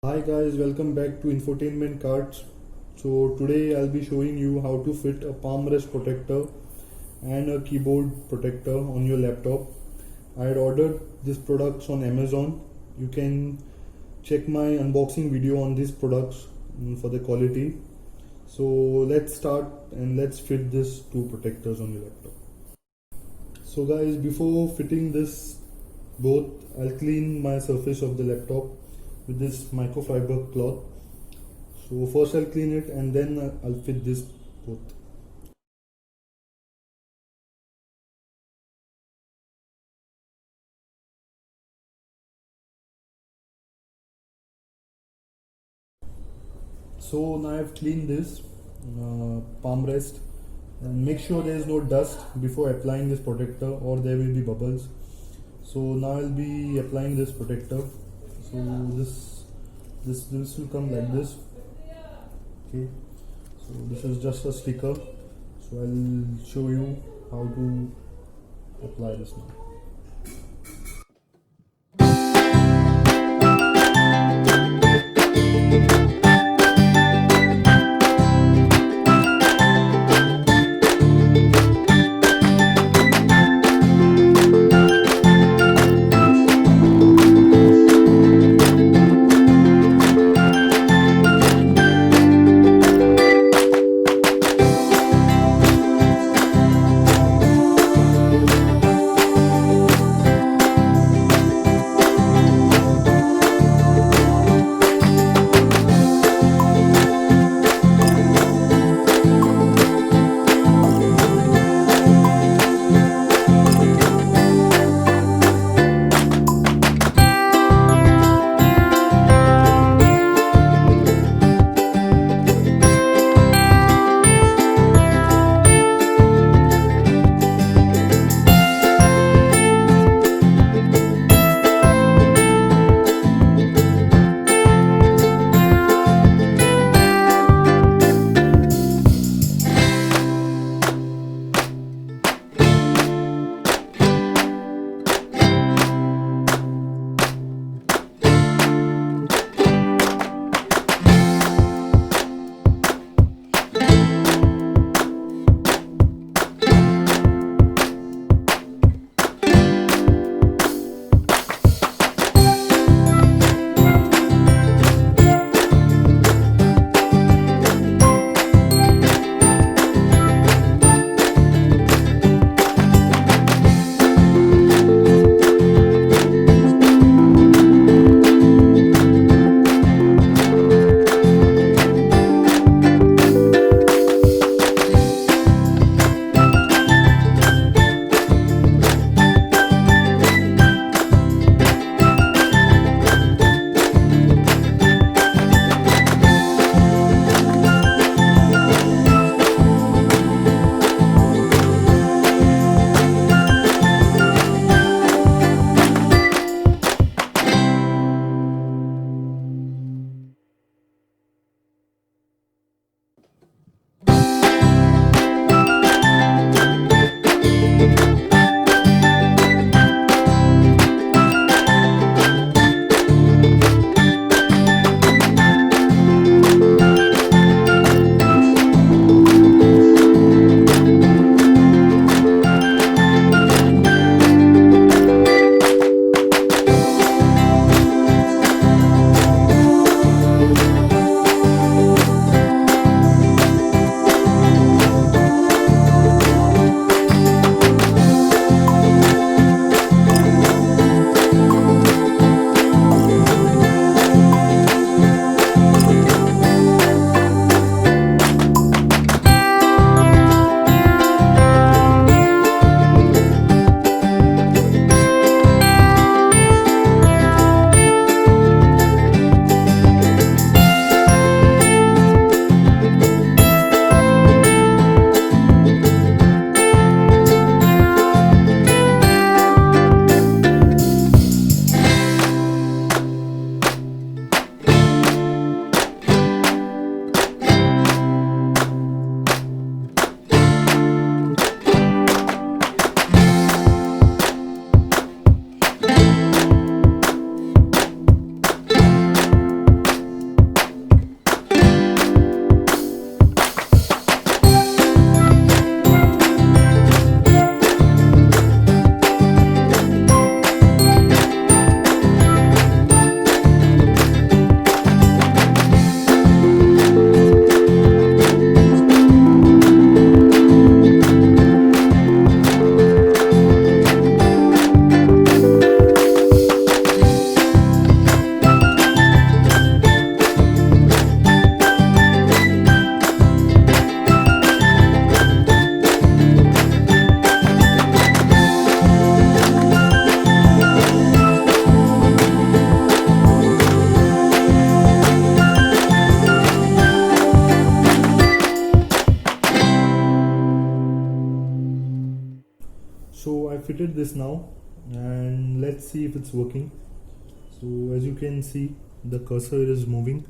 Hi guys, welcome back to Infotainment Cards. So today I'll be showing you how to fit a palm rest protector and a keyboard protector on your laptop. I had ordered these products on Amazon. You can check my unboxing video on these products for the quality. So let's start and let's fit these two protectors on your laptop. So guys, before fitting this both, I'll clean my surface of the laptop with this microfiber cloth. So first I'll clean it and then I'll fit this both. So now I've cleaned this palm rest, and make sure there is no dust before applying this protector or there will be bubbles. So now I'll be applying this protector. So this will come like this. Okay, so this is just a sticker, so I'll show you how to apply this now. fitted this now, and let's see if it's working. So as you can see, the cursor is moving,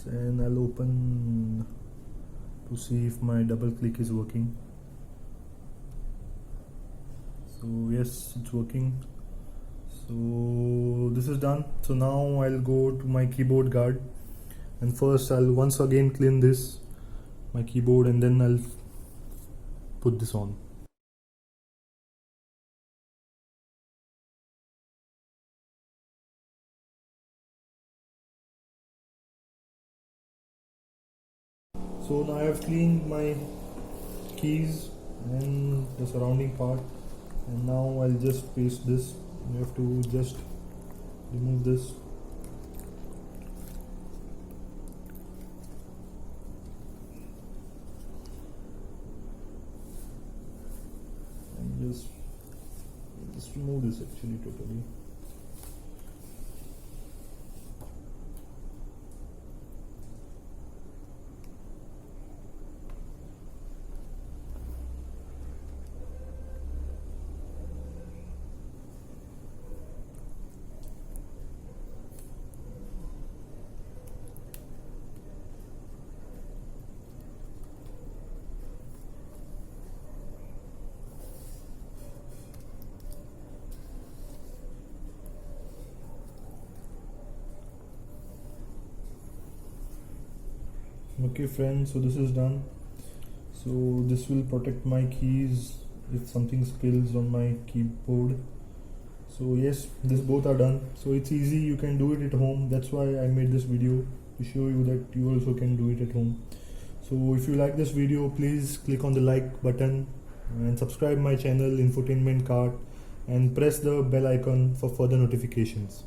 and I'll open to see if my double click is working. So yes, it's working. So this is done. So now I'll go to my keyboard guard, and first I'll once again clean this my keyboard, and then I'll put this on. So now I have cleaned my keys and the surrounding part, and now I'll just paste this. You have to just remove this. And just remove this actually totally. Okay friends, so this is done. So this will protect my keys if something spills on my keyboard. So yes, this both are done. So it's easy, you can do it at home. That's why I made this video, to show you that you also can do it at home. So if you like this video, please click on the like button and subscribe my channel Infotainment Cart, and press the bell icon for further notifications.